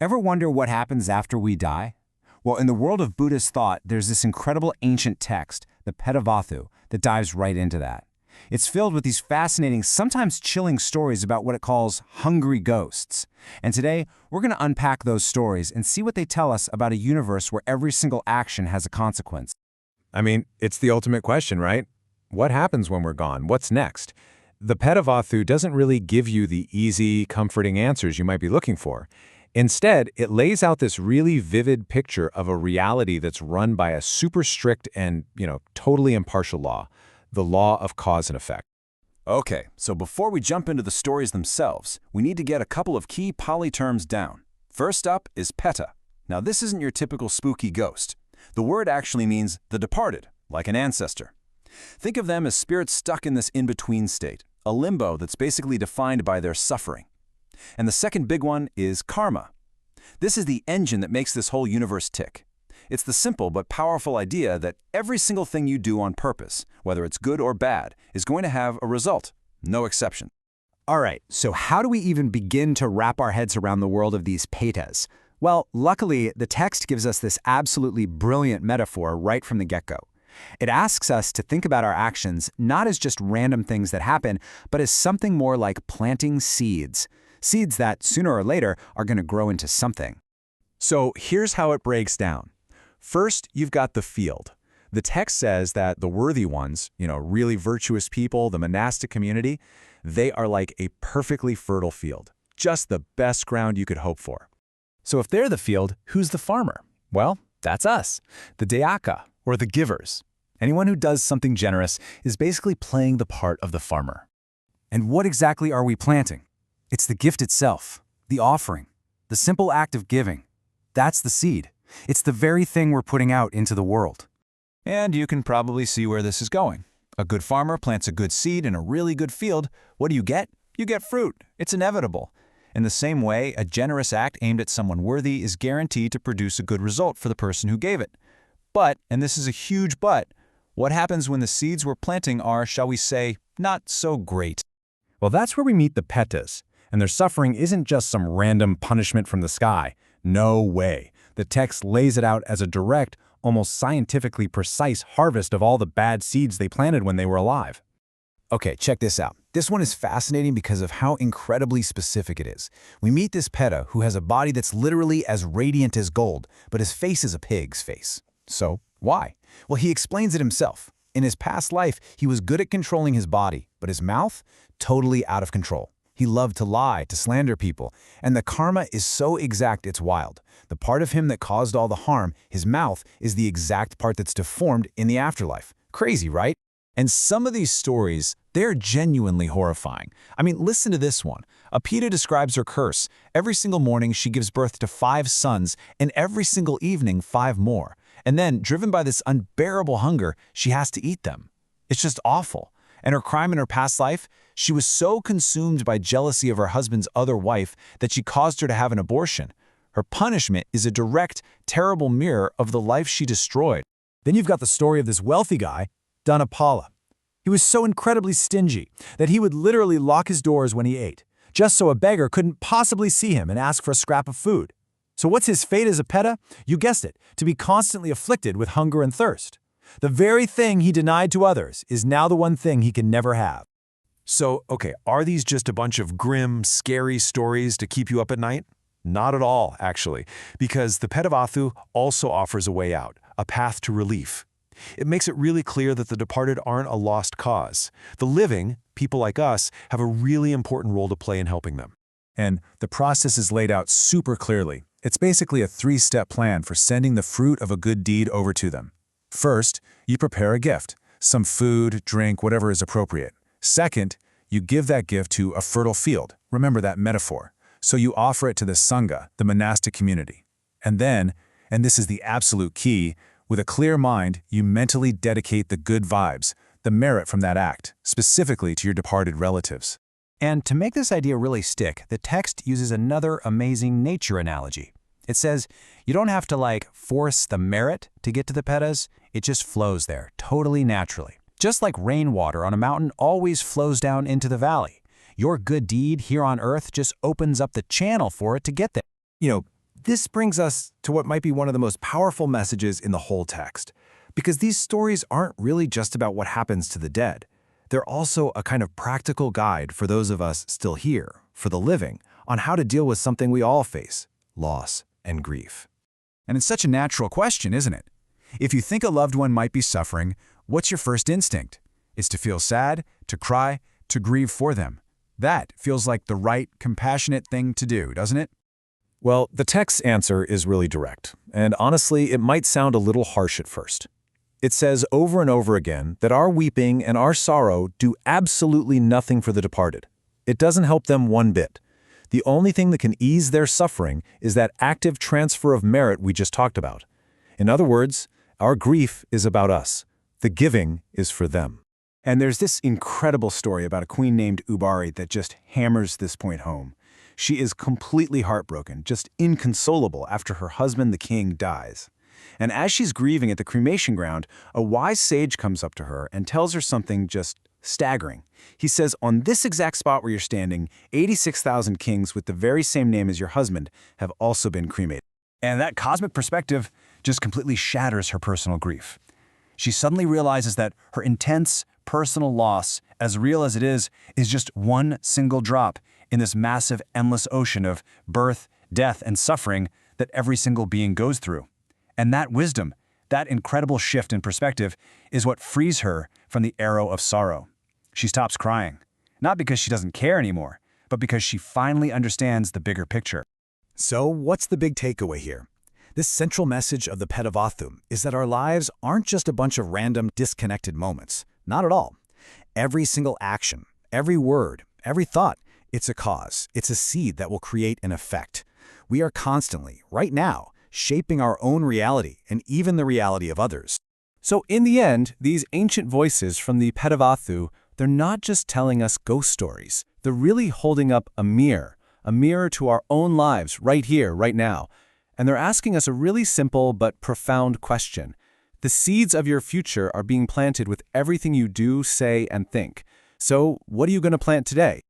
Ever wonder what happens after we die? Well, in the world of Buddhist thought, there's this incredible ancient text, the Petavatthu, that dives right into that. It's filled with these fascinating, sometimes chilling stories about what it calls hungry ghosts. And today, we're going to unpack those stories and see what they tell us about a universe where every single action has a consequence. I mean, it's the ultimate question, right? What happens when we're gone? What's next? The Petavatthu doesn't really give you the easy, comforting answers you might be looking for. Instead, it lays out this really vivid picture of a reality that's run by a super strict and, totally impartial law, the law of cause and effect. Okay, so before we jump into the stories themselves, we need to get a couple of key Pali terms down. First up is peta. Now, this isn't your typical spooky ghost. The word actually means the departed, like an ancestor. Think of them as spirits stuck in this in-between state, a limbo that's basically defined by their suffering. And the second big one is karma. This is the engine that makes this whole universe tick. It's the simple but powerful idea that every single thing you do on purpose, whether it's good or bad, is going to have a result, no exception. All right, so how do we even begin to wrap our heads around the world of these petas? Well, luckily, the text gives us this absolutely brilliant metaphor right from the get-go. It asks us to think about our actions not as just random things that happen, but as something more like planting seeds. Seeds that, sooner or later, are going to grow into something. So here's how it breaks down. First, you've got the field. The text says that the worthy ones, really virtuous people, the monastic community, they are like a perfectly fertile field. Just the best ground you could hope for. So if they're the field, who's the farmer? Well, that's us, the dāka, or the givers. Anyone who does something generous is basically playing the part of the farmer. And what exactly are we planting? It's the gift itself, the offering, the simple act of giving. That's the seed. It's the very thing we're putting out into the world. And you can probably see where this is going. A good farmer plants a good seed in a really good field. What do you get? You get fruit. It's inevitable. In the same way, a generous act aimed at someone worthy is guaranteed to produce a good result for the person who gave it. But, and this is a huge but, what happens when the seeds we're planting are, shall we say, not so great? Well, that's where we meet the petas. And their suffering isn't just some random punishment from the sky. No way. The text lays it out as a direct, almost scientifically precise harvest of all the bad seeds they planted when they were alive. Okay, check this out. This one is fascinating because of how incredibly specific it is. We meet this peta who has a body that's literally as radiant as gold, but his face is a pig's face. So, why? Well, he explains it himself. In his past life, he was good at controlling his body, but his mouth, totally out of control. He loved to lie, to slander people, and the karma is so exact it's wild. The part of him that caused all the harm, his mouth, is the exact part that's deformed in the afterlife. Crazy, right? And some of these stories, they're genuinely horrifying. I mean, listen to this one. A peta describes her curse. Every single morning, she gives birth to 5 sons, and every single evening, 5 more. And then, driven by this unbearable hunger, she has to eat them. It's just awful. And her crime in her past life, she was so consumed by jealousy of her husband's other wife that she caused her to have an abortion. Her punishment is a direct, terrible mirror of the life she destroyed. Then you've got the story of this wealthy guy, dāna. He was so incredibly stingy that he would literally lock his doors when he ate, just so a beggar couldn't possibly see him and ask for a scrap of food. So what's his fate as a peta? You guessed it, to be constantly afflicted with hunger and thirst. The very thing he denied to others is now the one thing he can never have. So, okay, are these just a bunch of grim, scary stories to keep you up at night? Not at all, actually, because the Petavatthu also offers a way out, a path to relief. It makes it really clear that the departed aren't a lost cause. The living, people like us, have a really important role to play in helping them. And the process is laid out super clearly. It's basically a 3-step plan for sending the fruit of a good deed over to them. First, you prepare a gift, some food, drink, whatever is appropriate. Second, you give that gift to a fertile field. Remember that metaphor. So you offer it to the sangha, the monastic community. And then, and this is the absolute key, with a clear mind, you mentally dedicate the good vibes, the merit from that act, specifically to your departed relatives. And to make this idea really stick, the text uses another amazing nature analogy. It says, you don't have to force the merit to get to the petas, it just flows there, totally naturally. Just like rainwater on a mountain always flows down into the valley. Your good deed here on earth just opens up the channel for it to get there. This brings us to what might be one of the most powerful messages in the whole text, because these stories aren't really just about what happens to the dead. They're also a kind of practical guide for those of us still here, for the living, on how to deal with something we all face, loss and grief. And it's such a natural question, isn't it? If you think a loved one might be suffering, what's your first instinct? It's to feel sad, to cry, to grieve for them. That feels like the right, compassionate thing to do, doesn't it? Well, the text's answer is really direct, and honestly, it might sound a little harsh at first. It says over and over again that our weeping and our sorrow do absolutely nothing for the departed. It doesn't help them one bit. The only thing that can ease their suffering is that active transfer of merit we just talked about. In other words, our grief is about us. The giving is for them. And there's this incredible story about a queen named Ubari that just hammers this point home. She is completely heartbroken, just inconsolable after her husband, the king, dies. And as she's grieving at the cremation ground, a wise sage comes up to her and tells her something just staggering. He says, on this exact spot where you're standing, 86,000 kings with the very same name as your husband have also been cremated. And that cosmic perspective just completely shatters her personal grief. She suddenly realizes that her intense, personal loss, as real as it is just one single drop in this massive, endless ocean of birth, death, and suffering that every single being goes through. And that wisdom, that incredible shift in perspective, is what frees her from the arrow of sorrow. She stops crying, not because she doesn't care anymore, but because she finally understands the bigger picture. So what's the big takeaway here? This central message of the Petavatthu is that our lives aren't just a bunch of random, disconnected moments. Not at all. Every single action, every word, every thought, it's a cause. It's a seed that will create an effect. We are constantly, right now, shaping our own reality and even the reality of others. So in the end, these ancient voices from the Petavatthu, they're not just telling us ghost stories. They're really holding up a mirror to our own lives right here, right now. And they're asking us a really simple but profound question. The seeds of your future are being planted with everything you do, say, and think. So what are you going to plant today?